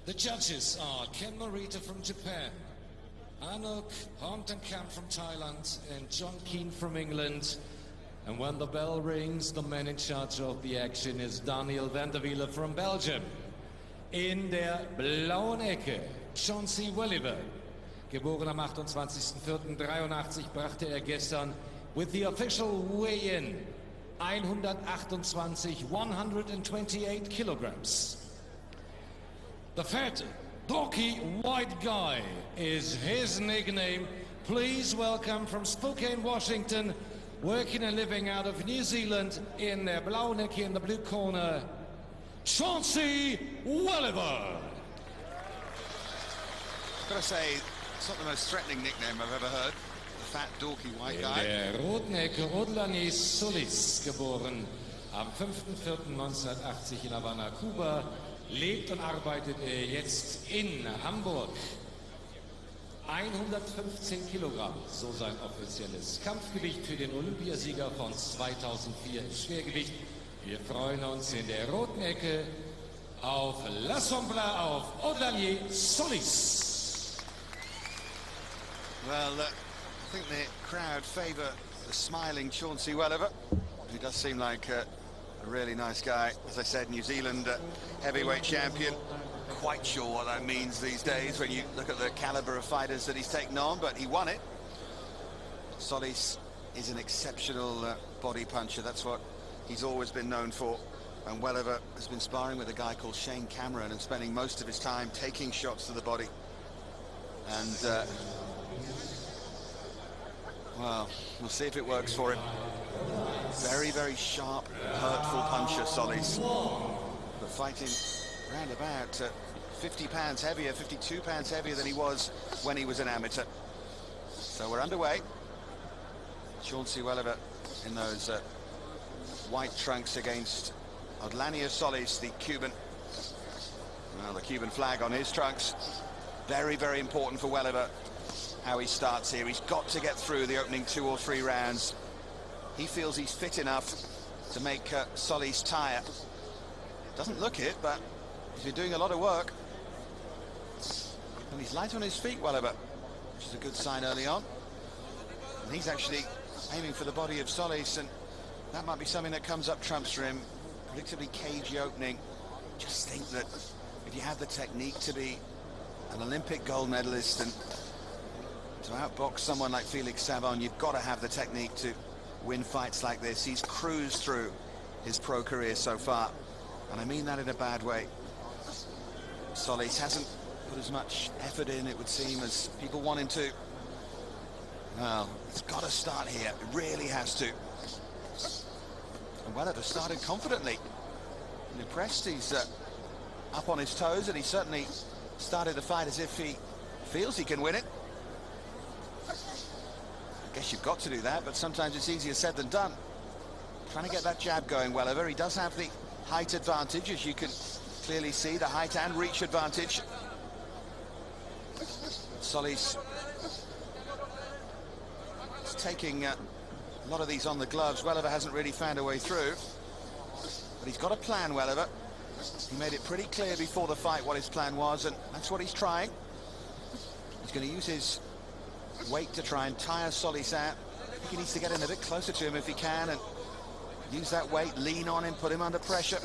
The judges are Ken Morita from Japan, Anuk Horntenkamp from Thailand, and John Keane from England. And when the bell rings, the man in charge of the action is Daniel van der Wiele from Belgium. In der blauen Ecke, Chauncy Welliver, geboren am 28.04.83, brachte er gestern with the official weigh-in 128 kilograms. The fat, dorky, white guy is his nickname. Please welcome from Spokane, Washington, working and living out of New Zealand, in their blaue Ecke in the blue corner, Chauncy Welliver. I've got to say, it's not the most threatening nickname I've ever heard. The fat, dorky, white guy. In der roten Ecke, Odlanier Solis, geboren am 5.04.1980 in Havana, Kuba, lebt und arbeitet jetzt in Hamburg. 115 Kilogramm, so sein offizielles Kampfgewicht für den Olympiasieger von 2004 im Schwergewicht. Wir freuen uns in der roten Ecke auf La Sombra, auf Odlanier Solis. Well, I think the crowd favour the smiling Chauncy Welliver. He does seem like a really nice guy. As I said, New Zealand heavyweight champion. Quite sure what that means these days when you look at the caliber of fighters that he's taken on, but he won it. Solis is an exceptional body puncher. That's what he's always been known for. And Welliver has been sparring with a guy called Shane Cameron and spending most of his time taking shots to the body. And, well, we'll see if it works for him. Very, very sharp, hurtful puncher, Solis. But fighting around about 50 pounds heavier, 52 pounds heavier than he was when he was an amateur. So we're underway. Chauncy Welliver in those white trunks against Odlanier Solis, the Cuban. Well, the Cuban flag on his trunks. Very, very important for Welliver how he starts here. He's got to get through the opening 2 or 3 rounds. He feels he's fit enough to make Solis tire. Doesn't look it, but he's been doing a lot of work. And he's light on his feet, Welliver, which is a good sign early on. And he's actually aiming for the body of Solis, and that might be something that comes up trumps for him. Predictably cagey opening. Just think that if you have the technique to be an Olympic gold medalist and to outbox someone like Felix Savon, you've got to have the technique to win fights like this. He's cruised through his pro career so far, and I mean that in a bad way. Solis hasn't put as much effort in, it would seem, as people want him to. Well, it's got to start here. It really has to. And Welliver started confidently. I'm impressed. He's up on his toes, and he certainly started the fight as if he feels he can win it. I guess you've got to do that, but sometimes it's easier said than done. Trying to get that jab going, Welliver. He does have the height advantage, as you can clearly see, the height and reach advantage. Solis is taking a lot of these on the gloves. Welliver hasn't really found a way through, but he's got a plan, Welliver. He made it pretty clear before the fight what his plan was, and that's what he's trying. He's going to use his weight to try and tire Solis out. I think he needs to get in a bit closer to him if he can, and use that weight, lean on him, put him under pressure.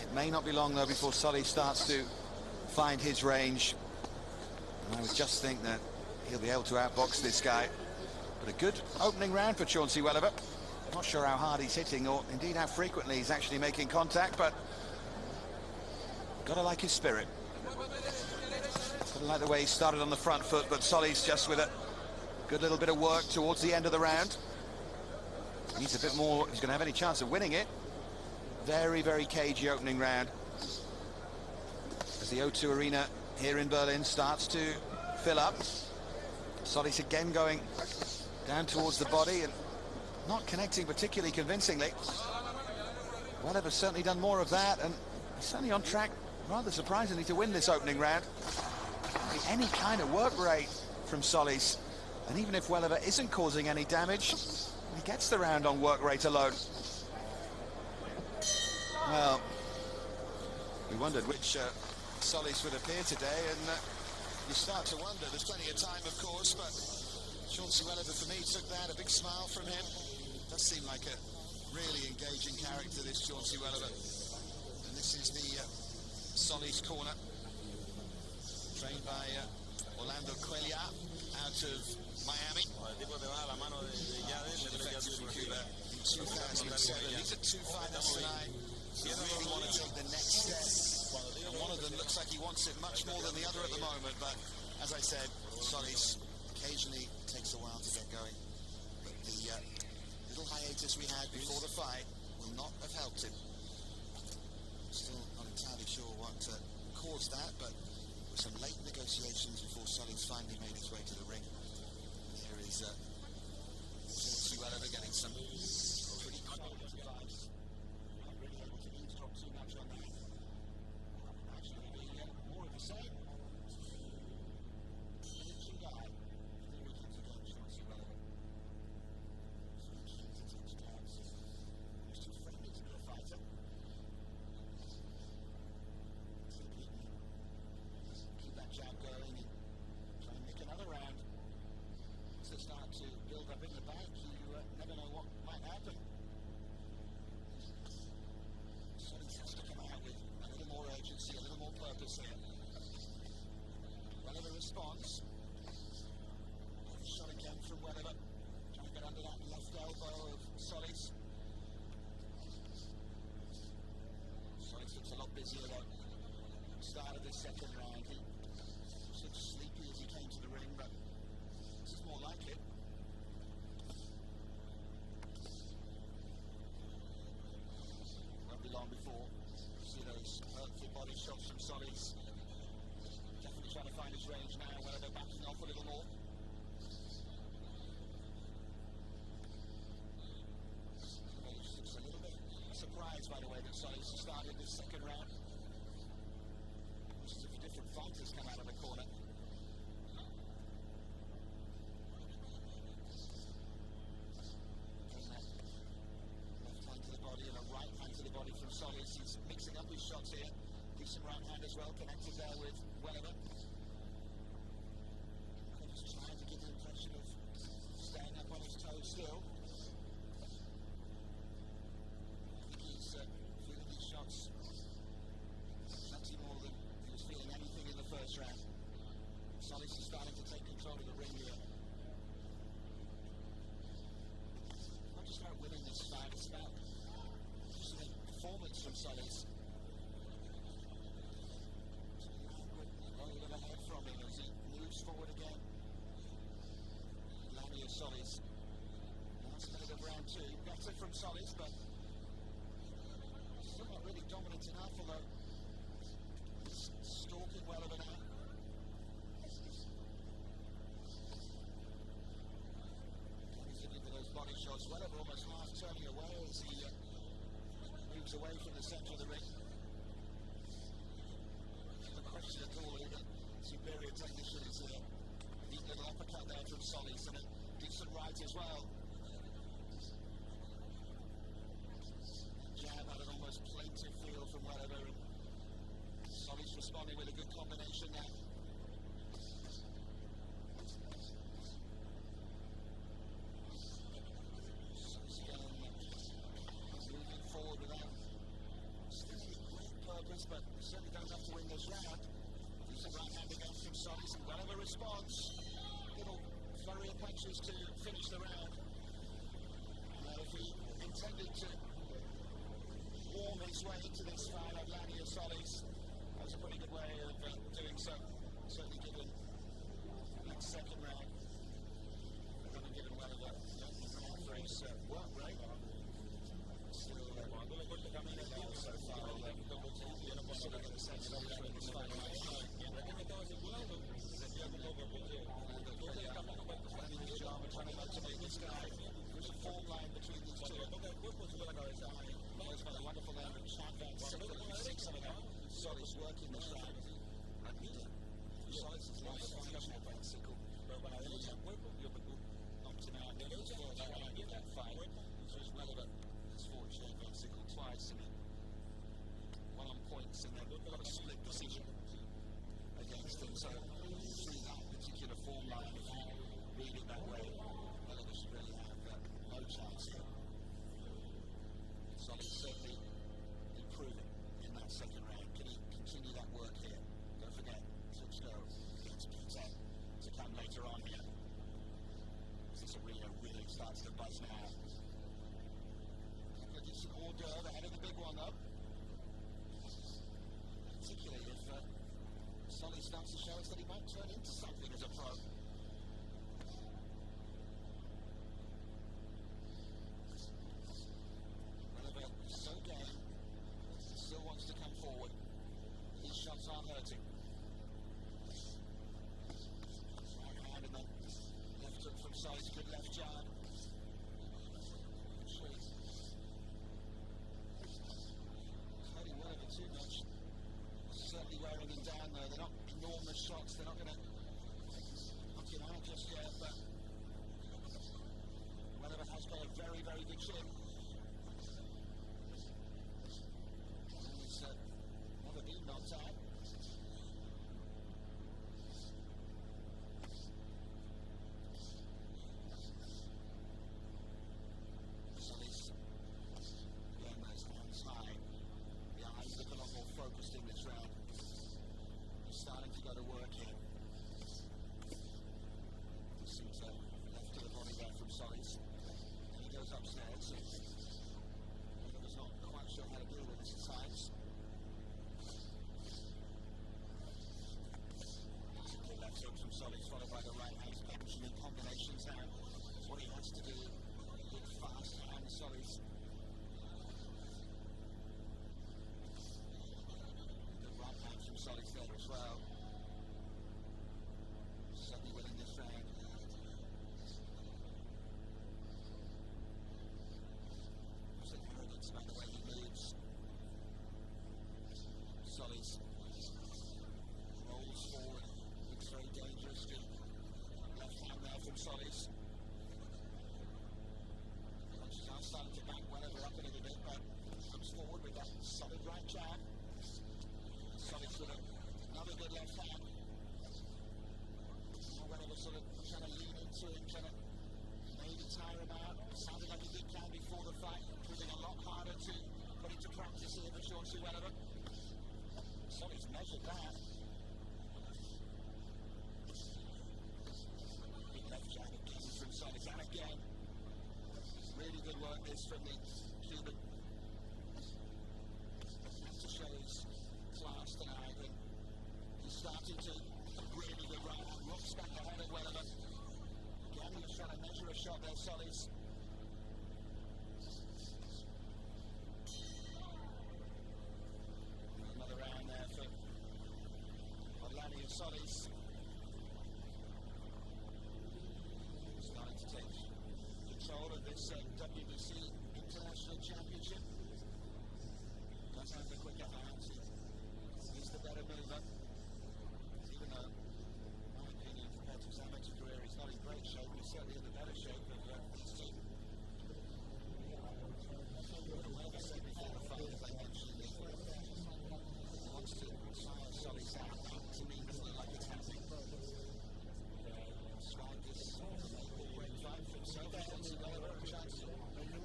It may not be long, though, before Solis starts to find his range. And I would just think that he'll be able to outbox this guy. But a good opening round for Chauncy Welliver. Not sure how hard he's hitting, or indeed how frequently he's actually making contact, but gotta like his spirit. Gotta like the way he started on the front foot, but Solis just with a good little bit of work towards the end of the round. He needs a bit more, he's gonna have any chance of winning it. Very, very cagey opening round. As the O2 Arena here in Berlin starts to fill up. Solis again going down towards the body and not connecting particularly convincingly. Welliver's certainly done more of that, and he's certainly on track, rather surprisingly, to win this opening round. Any kind of work rate from Solis, and even if Welliver isn't causing any damage, he gets the round on work rate alone. Well, We wondered which Solis would appear today, and you start to wonder. There's plenty of time, of course, but Chauncy Welliver, for me, took that. A big smile from him. Does seem like a really engaging character, this Chauncy Welliver. And this is the Solis corner, trained by Orlando Quelia out of Miami. Defected from Cuba in 2007. These are two fighters tonight who really want to take the next step. And one of them looks like he wants it much more than the other at the moment, but as I said, Solis occasionally takes a while to get going. But the little hiatus we had before the fight will not have helped him. Still not entirely sure what caused that, but there were some late negotiations before Solis finally made his way to the ring. Here is Chauncy Welliver getting some pretty cold advice. Not really able to eavesdrop too much on that. Actually, more of the same. Interesting guy. 3 weekends ago, Chauncy Welliver. Keen to touch jabs. He's too friendly to be a fighter. Keep that jab going and try and make another round. As they start to build up in the back, you never know what might happen. Solis has to come out with a little more urgency, a little more purpose here. Welliver responds. Shot again from Welliver. Trying to get under that left elbow of Solis. Solis looks a lot busier though. Start of the second round. He looked sleepy as he came to the ring, but this is more like it. Won't be long before you see those hurtful body shots from Solis. Definitely trying to find his range now, where they're backing off a little more. It's a little bit surprised, by the way, that Solis has started this second round. Just a few different fighters come out of the corner. Right hand to the body from Solis. He's mixing up his shots here. Decent right hand as well, connected there with Welliver. Just trying to get the impression of staying up on his toes still. I think he's feeling these shots plenty more than he was feeling anything in the first round. Solis is starting to take control of the ring here. Not just about winning this fight, it's about performance from Solis. Roll it ahead from him as he moves forward again. Odlanier Solis. Last minute of round 2. Better from Solis, but still not really dominant enough, although he's stalking Welliver now. He's looking for those body shots. Welliver almost half turning away as he moves away from the centre of the ring. No question at all who the superior technician is here. Neat little uppercut there from Solis and a decent right as well. Jab had an almost plaintive feel from Welliver, and Solis responding with a good combination there. Forward without still any great purpose, but certainly don't have to win this round. Decent right hand again from Solis, and Welliver responds. Little flurry of punches to finish the round. If he intended to warm his way into this fight, Odlanier Solis, that was a pretty good way of doing so. Certainly given that second round. They haven't given Welliver for his work rate. So far, sort of get a sense of this fight. Planning his job and trying to motivate this guy. There's a form line between these two. There's got a wonderful name of Chauncy Welliver. You see some of that Solis working this round. Solis is nice, special bicycle. starts to show us that he might turn into something as a pro. Welliver is so game, still wants to come forward. These shots aren't hurting. Right hand and then left hook from Solis, good left jab. Sweet. Hurting Welliver too much. Certainly wearing him down though. They're not enormous shots. They're not going to knock him out just yet, but Welliver has got a very, very good chin. He's never been knocked out. Solis, again, those hands high. The eyes look a lot more focused in this round. He's starting to go to work here. Seems left to the body there from Solis. And he goes upstairs. He's not quite sure how to deal with this at times. Good left hook from Solis, followed by the right hand. Mentioning combinations now. That's what he has to do. Good fast hand, Solis. Right hand from Solis there as well. Certainly winning this round. There's an arrogance about the way he moves. Solis rolls forward. Looks very dangerous. Good left hand there from Solis. Punches are starting to back Welliver up a little bit, but comes forward with that solid right jab. Solis with another good left hand. Welliver sort of trying to lean into him, trying to maybe tire him out. Sounded like a good plan before the fight, proving a lot harder to put into practice here for Chauncy Welliver. Solis measured that. Big left jab again from Solis, and again. Really good work this from the Cuban. That to show his class tonight, and he's starting to really good right hand, rocks back ahead of Welliver. Again, he was trying to measure a shot there, Solis. Another round there for Odlanier Solis. Starting to take control of this WBC International Championship. Does have the quicker hands. He's the better mover. Even though, in my opinion, compared to his amateur career, he's not in great shape. He's certainly in the better shape of these two. Welliver said before the fight, as I mentioned, that he wants to tire Solis out. To me, it doesn't look like it's happening. Swag is a great fight from Chauncy Welliver and chance to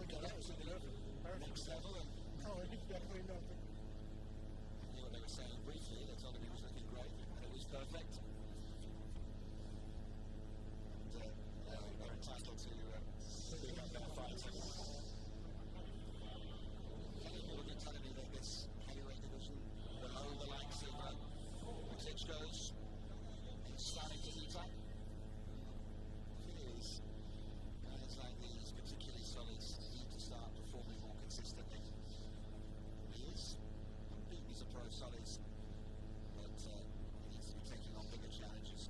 get up to the next level. And he's definitely nothing. Knew what they were saying briefly. They told him he was looking great, and it was perfect. And they're entitled to pick up their fight. Many people have been telling me that this heavyweight division, below the likes of Klitschko's, is starting to heat up. It is. Guys like these, particularly Solis, need to start performing more consistently. He is unbeaten, he's a pro Solis, but he needs to be taking on bigger challenges.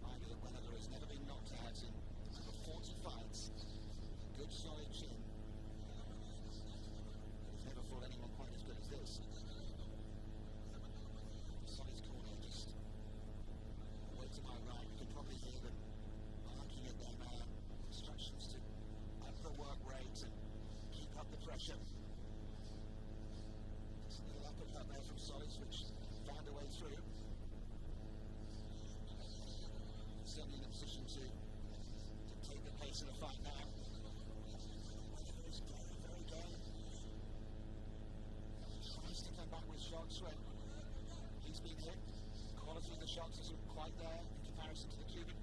Mind you that Welliver has never been knocked out in over 40 fights. Good solid chin. He's never fought anyone quite as good as this. Solis corner just way to my right. You can probably hear them barking at their instructions to up the work rate and keep up the pressure. There's a little uppercut there from Solis, which found a way through. Certainly in a position to take the pace of the fight now. Welliver is very, very game. Tries to come back with shots when he's been hit. Quality of the shots isn't quite there in comparison to the Cuban.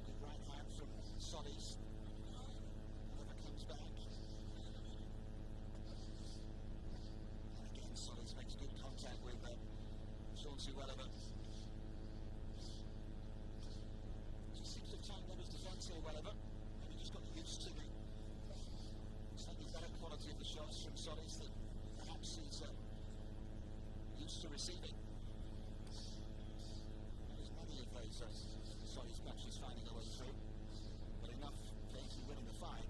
Good right hand from Solis. Welliver comes back. Chauncy Welliver. Just seems to have tightened up his defence here, Welliver. And he just got used to the slightly better quality of the shots from Solis that perhaps he's used to receiving. There's many of those Solis matches finding a way through, but enough for him to be winning the fight.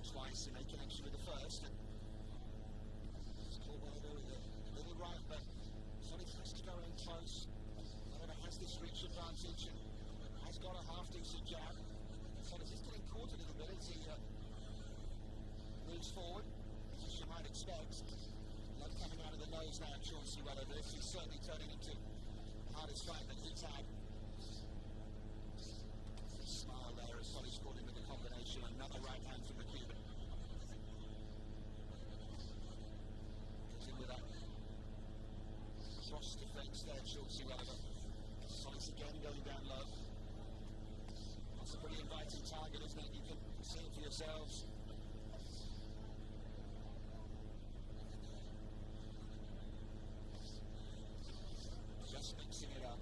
Twice in a connection with the first. It's called Welliver with a little right, but Solis has to go in close. Welliver has this reach advantage and has got a half-decent jab. Solis is getting caught a little bit as he moves forward, as you might expect. Blood coming out of the nose now, Chauncy Welliver. This is certainly turning into the hardest fight that he's had. A smile there as Solis caught him with the combination. Another right hand from the Cuban. With that cross defence there, Chauncy Welliver. Solis again going down low. That's a pretty inviting target, isn't it? You can see it for yourselves. Just mixing it up.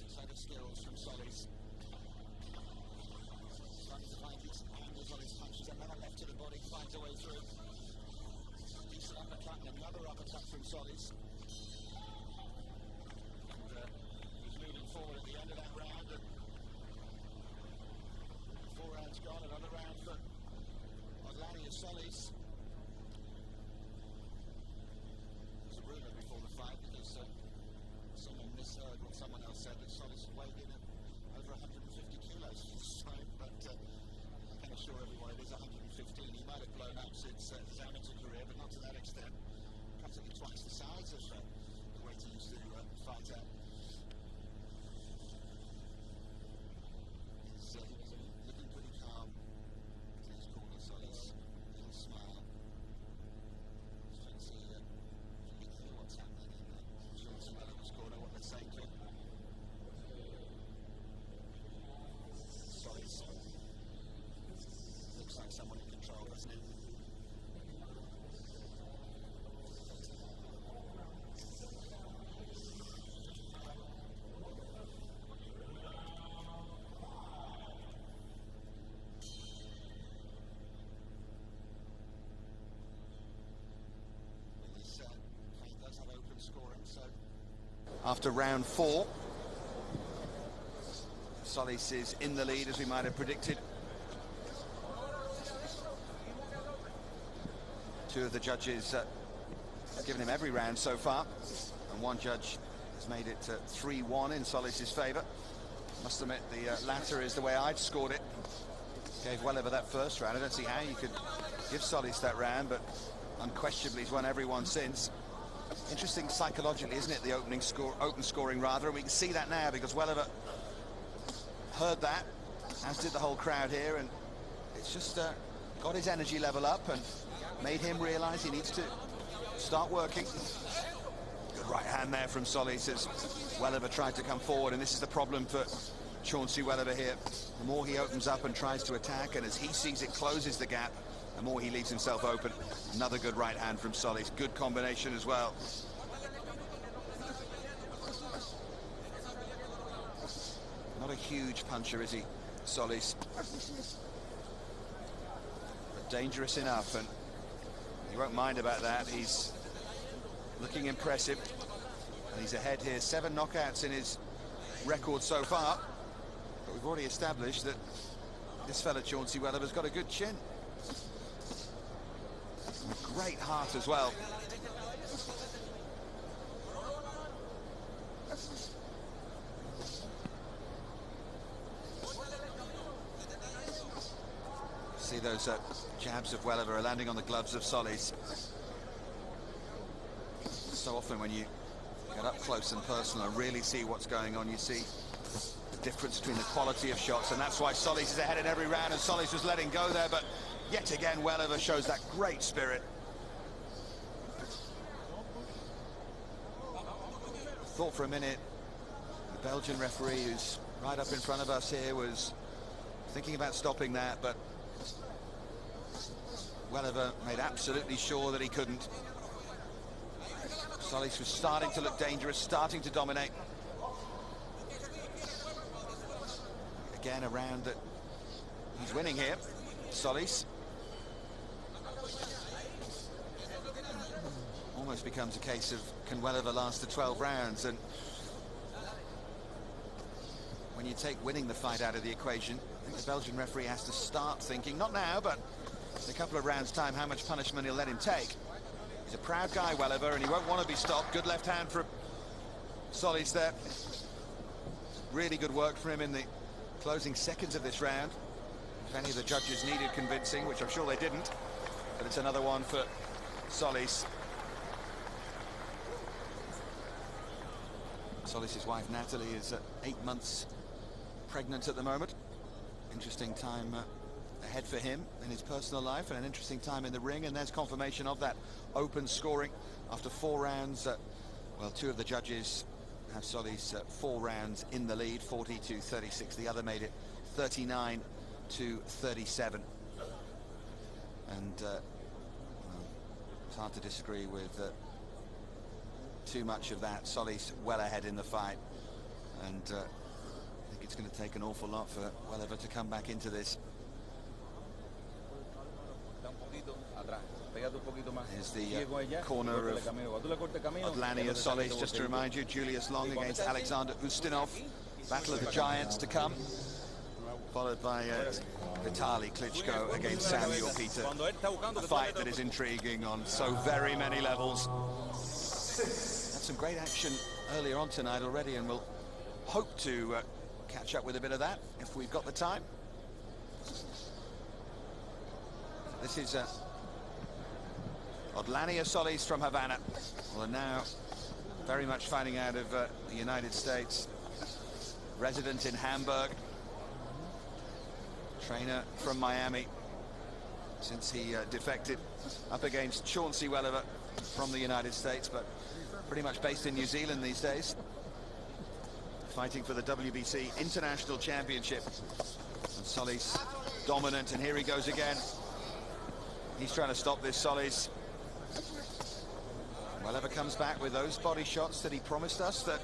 Set of skills from Solis. Trying to find his angles on his punches, and then a left to the body, finds a way through. Decent uppercut and another uppercut from Solis. And he's moving forward at the end of that round. And 4 rounds gone, another round for Odlanier Solis. There was a rumour before the fight because someone misheard what someone else said, that Solis weighed in at over 150 kilos for this fight, but I can assure everyone it is 115. He might have blown up since his amateur career, but not to that extent. Practically twice the size of the weight he used to fight at. He's looking pretty calm in his corner, Solis. Little smile. He's trying to see if you can hear what's happening in Chauncy Welliver's corner, what they're saying to him. Solis looks like someone in control, doesn't it? He does have open scoring, so after round 4, Solis is in the lead, as we might have predicted. 2 of the judges have given him every round so far, and 1 judge has made it 3-1 in Solis's favour. Must admit, the latter is the way I'd scored it. Gave Welliver that first round. I don't see how you could give Solis that round, but unquestionably he's won every one since. Interesting psychologically, isn't it, the open scoring rather, and we can see that now because Welliver heard that, as did the whole crowd here, and it's just got his energy level up and made him realise he needs to start working. Good right hand there from Solis as Welliver tried to come forward, and this is the problem for Chauncy Welliver here. The more he opens up and tries to attack, and as he sees it closes the gap, the more he leaves himself open. Another good right hand from Solis. Good combination as well. Not a huge puncher, is he, Solis? But dangerous enough, and he won't mind about that. He's looking impressive, and he's ahead here. 7 knockouts in his record so far, but we've already established that this fella Chauncy Welliver's got a good chin. A great heart as well. See those jabs of Welliver are landing on the gloves of Solis. So often when you get up close and personal and really see what's going on, you see the difference between the quality of shots, and that's why Solis is ahead in every round, and Solis was letting go there, but yet again Welliver shows that great spirit. Thought for a minute The Belgian referee, who's right up in front of us here, was thinking about stopping that, but Welliver made absolutely sure that he couldn't. Solis was starting to look dangerous, starting to dominate. Again, a round that he's winning here, Solis. Almost becomes a case of, can Welliver last the 12 rounds? And when you take winning the fight out of the equation, I think the Belgian referee has to start thinking, not now, but in a couple of rounds' time, how much punishment he'll let him take. He's a proud guy, Welliver, and he won't want to be stopped. Good left hand from Solis there. Really good work for him in the closing seconds of this round. If any of the judges needed convincing, which I'm sure they didn't, but it's another one for Solis. Solis' wife, Natalie, is 8 months pregnant at the moment. Interesting time ahead for him in his personal life, and an interesting time in the ring, and there's confirmation of that open scoring after 4 rounds. Well, 2 of the judges have Solis 4 rounds in the lead, 40-36. The other made it 39-37. And well, it's hard to disagree with too much of that. Solis well ahead in the fight, and I think it's going to take an awful lot for Welliver to come back into this. Here's the corner of Odlanier Solis. Just to remind you, Julius Long against Alexander Ustinov. Battle of the Giants to come, followed by Vitaly Klitschko against Samuel Peter. A fight that is intriguing on so very many levels. Had some great action earlier on tonight already, and we'll hope to catch up with a bit of that if we've got the time. This is Odlanier Solis from Havana. Well, and now very much finding out of the United States. Resident in Hamburg. Trainer from Miami since he defected, up against Chauncy Welliver from the United States, but pretty much based in New Zealand these days. Fighting for the WBC International Championship. And Solis dominant, and here he goes again. He's trying to stop this, Solis. Welliver comes back with those body shots that he promised us that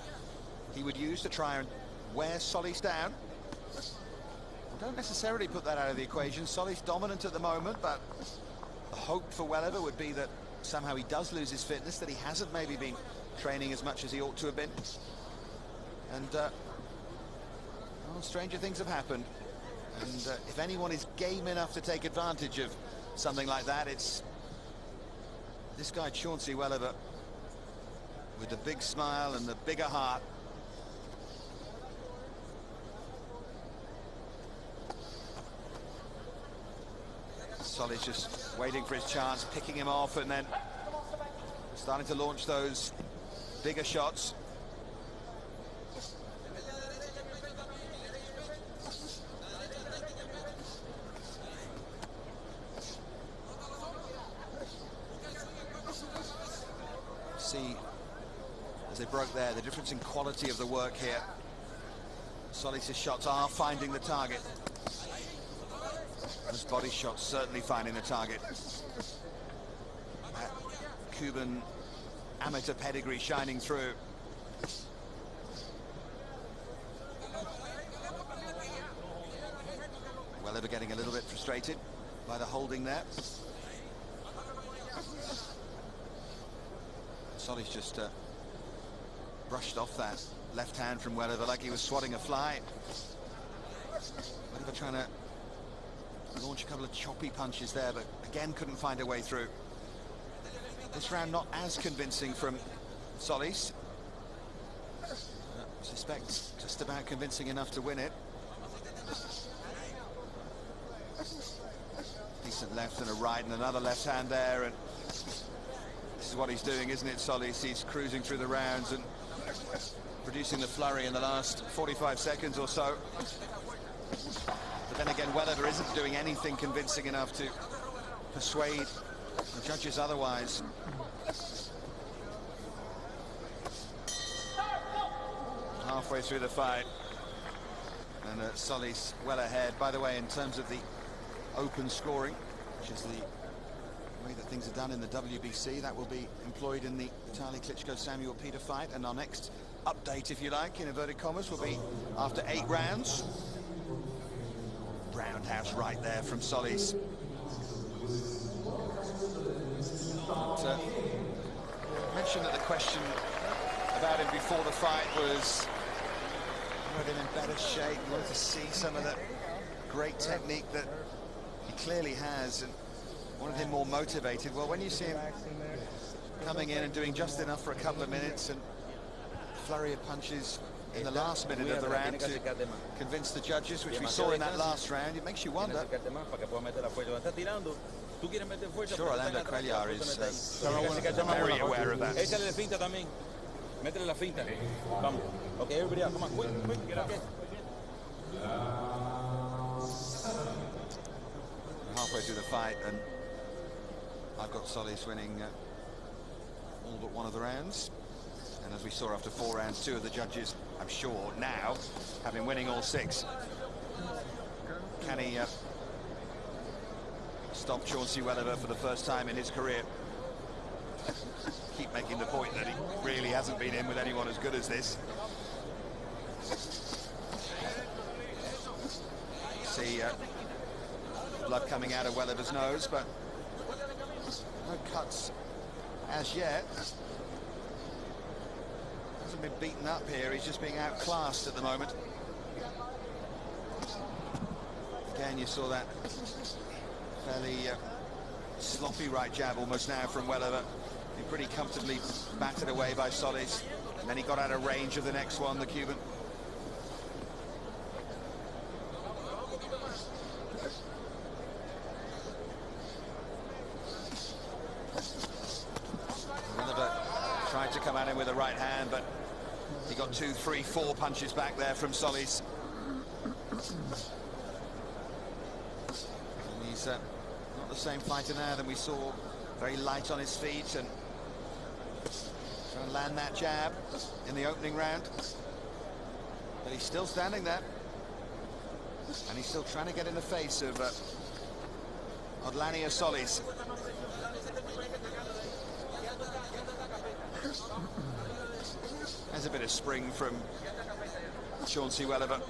he would use to try and wear Solis down. Don't necessarily put that out of the equation. Solis dominant at the moment, but the hope for Welliver would be that somehow he does lose his fitness, that he hasn't maybe been training as much as he ought to have been. And well, stranger things have happened. And if anyone is game enough to take advantage of something like that, it's this guy Chauncy Welliver, with the big smile and the bigger heart. Solis just waiting for his chance, picking him off, and then starting to launch those bigger shots. See, as they broke there, the difference in quality of the work here. Solis' shots are finding the target. Those body shots certainly finding the target. That Cuban amateur pedigree shining through. Welliver getting a little bit frustrated by the holding there. Solis just brushed off that left hand from Welliver like he was swatting a fly. Welliver trying to launch a couple of choppy punches there, but again couldn't find a way through. This round not as convincing from Solis. I suspect just about convincing enough to win it. Decent left and a right and another left hand there, and this is what he's doing, isn't it, Solis? He's cruising through the rounds and producing the flurry in the last 45 seconds or so. But then again, Welliver isn't doing anything convincing enough to persuade the judges otherwise. halfway through the fight. And Solis well ahead. By the way, in terms of the open scoring, which is the way that things are done in the WBC, that will be employed in the Vitaly Klitschko-Samuel Peter fight. And our next update, if you like, in inverted commas, will be after 8 rounds. Roundhouse right there from Solis. But, I mentioned that the question about him before the fight was, you wanted him in better shape, you wanted to see some of the great technique that he clearly has, and wanted him more motivated. Well, when you see him coming in and doing just enough for a couple of minutes and flurry of punches in the last minute of the round to convince the judges, which we saw in that last round, it makes you wonder. Sure, Orlando Cuellar is very aware of that. Okay, everybody out, come on, quick, get out. Halfway through the fight, and I've got Solis winning all but one of the rounds. And as we saw after 4 rounds, 2 of the judges, I'm sure now, have been winning all 6. Can he stop Chauncy Welliver for the first time in his career? Keep making the point that he really hasn't been in with anyone as good as this. See blood coming out of Welliver's nose, but no cuts as yet. Hasn't been beaten up here, he's just being outclassed at the moment. Again, you saw that fairly sloppy right jab almost now from Welliver. Been pretty comfortably battered away by Solis, and then he got out of range of the next one, the Cuban. Welliver tried to come at him with a right hand, but he got 2, 3, 4 punches back there from Solis. And he's not the same fighter now than we saw. Very light on his feet and trying to land that jab in the opening round. But he's still standing there. And he's still trying to get in the face of Odlanier Solis. There's a bit of spring from Chauncy Welliver.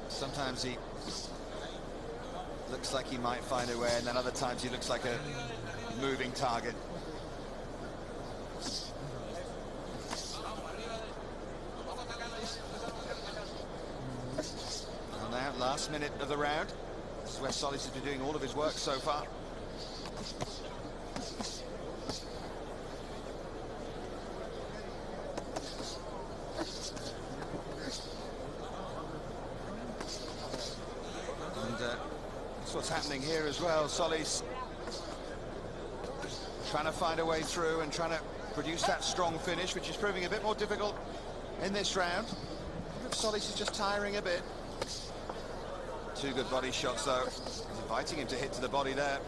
Sometimes he looks like he might find a way, and then other times he looks like a moving target. And now, last minute of the round. This is where Solis has been doing all of his work so far. That's what's happening here as well. Solis trying to find a way through and trying to produce that strong finish, which is proving a bit more difficult in this round. Solis is just tiring a bit. 2 good body shots though. He's inviting him to hit to the body there.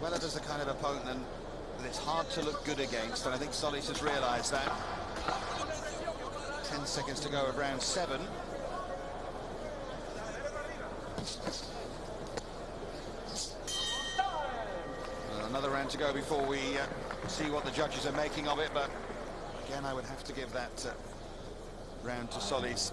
Welliver's the kind of opponent that it's hard to look good against, and I think Solis has realised that. 10 seconds to go of round 7. Another round to go before we see what the judges are making of it, but again I would have to give that round to Solis.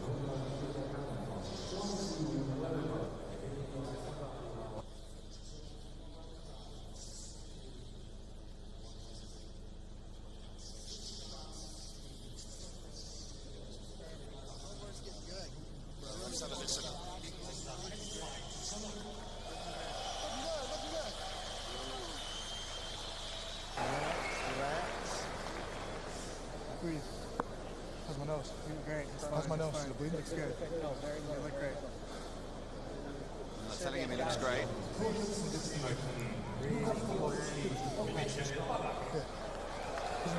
How's my nose? Great. How's my nose? The bleeding looks good. No, you look great. I'm not telling him he looks great. Doesn't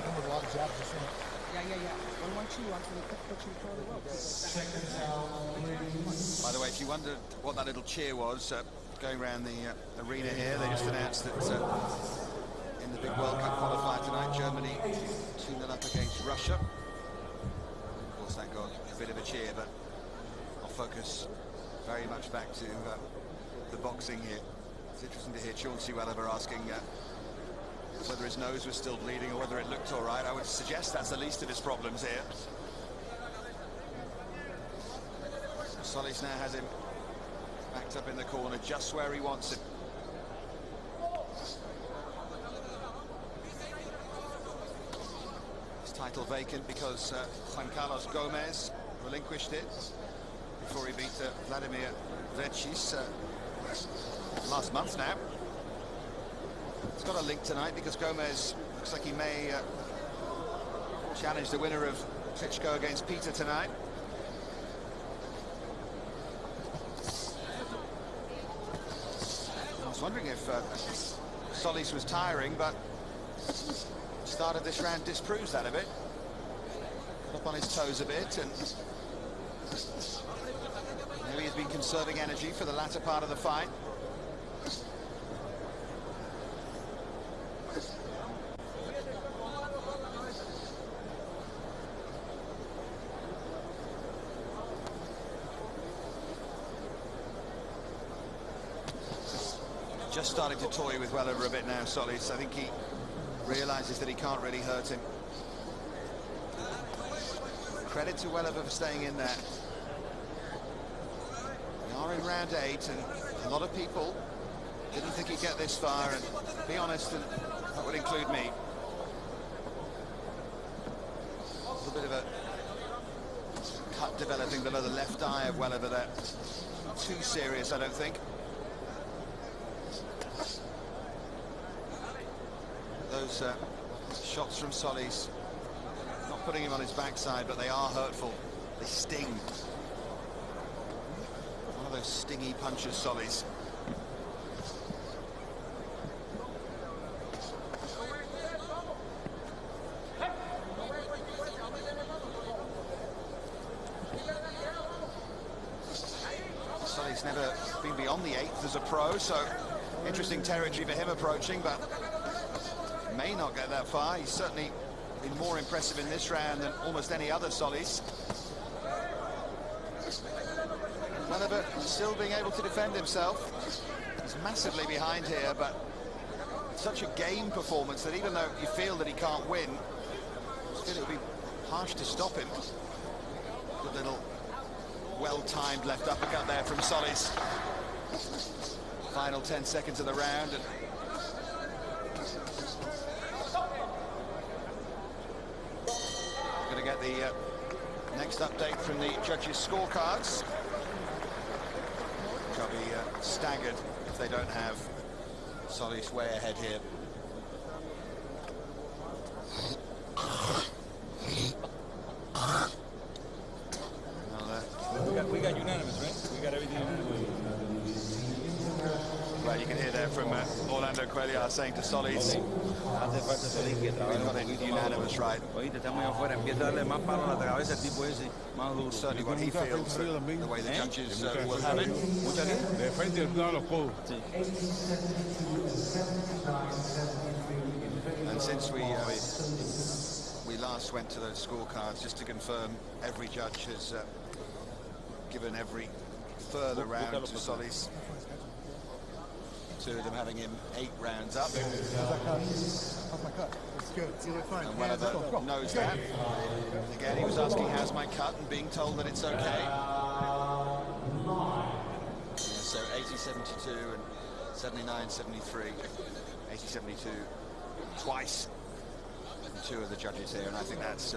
come with a lot of jabs. Yeah. By the way, if you wondered what that little cheer was going around the arena here, they just announced that in the big World Cup qualifier tonight, Germany 2-0 up against Russia. Of course, that got a bit of a cheer, but I'll focus very much back to the boxing here. It's interesting to hear Chauncy Welliver asking whether his nose was still bleeding or whether it looked all right. I would suggest that's the least of his problems here. Solis now has him backed up in the corner, just where he wants him. His title vacant because Juan Carlos Gomez relinquished it before he beat Vladimir Vechis last month now. It's got a link tonight because Gomez looks like he may challenge the winner of Klitschko against Peter tonight. I was wondering if Solis was tiring, but the start of this round disproves that a bit. Up on his toes a bit, and maybe he's been conserving energy for the latter part of the fight. Just starting to toy with Welliver a bit now, Solis. I think he realises that he can't really hurt him. Credit to Welliver for staying in there. We are in round 8, and a lot of people didn't think he'd get this far, and to be honest, and that would include me. A little bit of a cut developing below the left eye of Welliver there. Not too serious, I don't think. Those shots from Solis, not putting him on his backside, but they are hurtful. They sting. One of those stingy punches, Solis. Solis never been beyond the 8th as a pro, so interesting territory for him approaching, but may not get that far. He's certainly been more impressive in this round than almost any other Solis. Welliver still being able to defend himself. He's massively behind here, but such a game performance that even though you feel that he can't win, still it would be harsh to stop him. Good little well-timed left uppercut there from Solis. Final 10 seconds of the round, and going to get the next update from the judges' scorecards, which I'll be staggered if they don't have Solis way ahead here. We got unanimous, right? We got everything unanimous. Well, you can hear there from Orlando Cuellar saying to Solis, Hace falta Solis que trabaje un poquito más unanimous, duro. right? Oíste, está muy afuera. Empieza a darle más palo a la cabeza al tipo ese, más duro. Certainly what he feels, the way the judges will have it. ¿Mucha qué? De frente al lado de los codos. Sí. And since we last went to those scorecards, just to confirm, every judge has given every further round to Solis. 2 of them having him 8 rounds up. How's my cut? It's good. It's really fine. And Welliver knows that. Again, he was asking, how's my cut, and being told that it's okay. Yeah, so 80-72 and 79-73. 80-72 twice from 2 of the judges here, and I think that's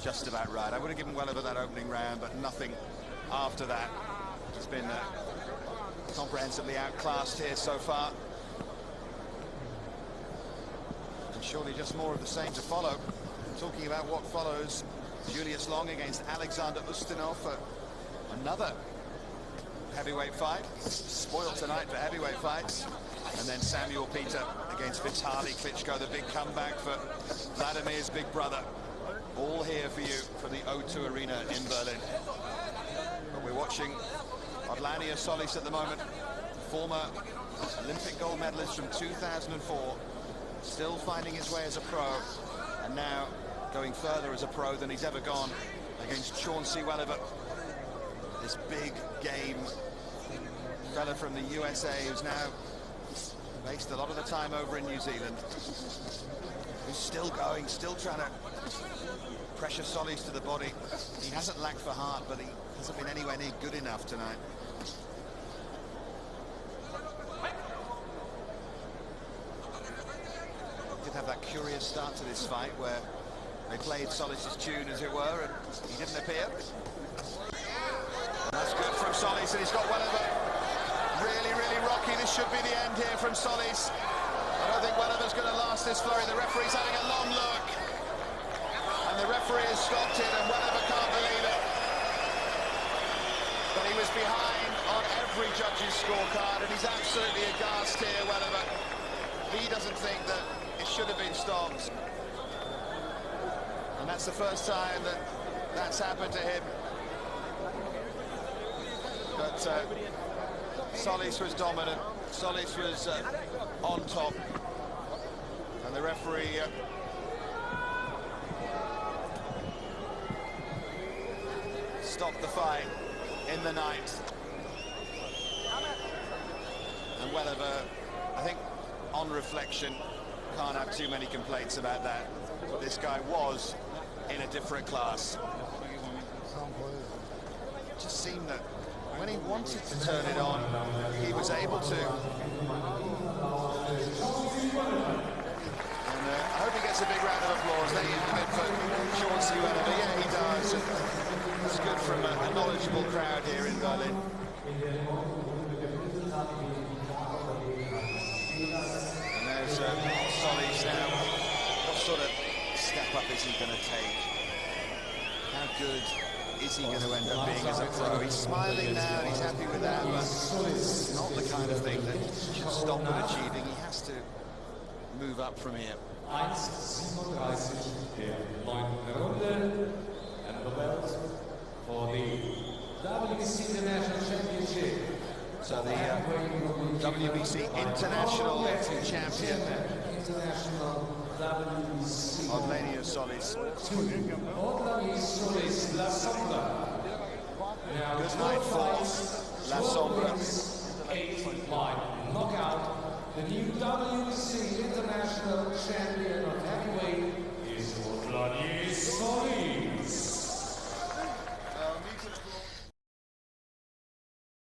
just about right. I would have given Welliver that opening round, but nothing after that. He's been comprehensively outclassed here so far. And surely just more of the same to follow. Talking about what follows, Julius Long against Alexander Ustinov for another heavyweight fight. Spoiled tonight for heavyweight fights. And then Samuel Peter against Vitaly Klitschko, the big comeback for Vladimir's big brother. All here for you from the O2 Arena in Berlin. But we're watching Odlanier Solis at the moment, former Olympic gold medalist from 2004, still finding his way as a pro, and now going further as a pro than he's ever gone against Chauncy Welliver, this big game fella from the USA who's now based a lot of the time over in New Zealand, who's still going, still trying to pressure Solis to the body. He hasn't lacked for heart, but he hasn't been anywhere near good enough tonight. Did have that curious start to this fight where they played Solis' tune, as it were, and he didn't appear. And that's good from Solis, and he's got Welliver. Really, really rocky. This should be the end here from Solis. I don't think Welliver's going to last this flurry. The referee's having a long look. And the referee has stopped it, and Welliver can't believe it. But he was behind on every judge's scorecard, and he's absolutely aghast here, Welliver. He doesn't think that it should have been stopped. And that's the first time that that's happened to him. But Solis was dominant. Solis was on top. And the referee stopped the fight in the ninth. And Welliver, I think, on reflection, can't have too many complaints about that. This guy was in a different class. It just seemed that when he wanted to turn it on, he was able to. And I hope he gets a big round of applause. There you have it for Chauncy Welliver. Yeah, he does. It's good from a knowledgeable crowd here in Berlin. And there's Solis now. What sort of step up is he going to take? How good is he going to end up being as a pro? He's smiling now, and he's happy with that, but it's not the kind of thing that he should stop him achieving. He has to move up from here. 1:37 der 9. Runde, and the belt for the WBC International Championship. So the WBC International Champion, Odlanier Solis.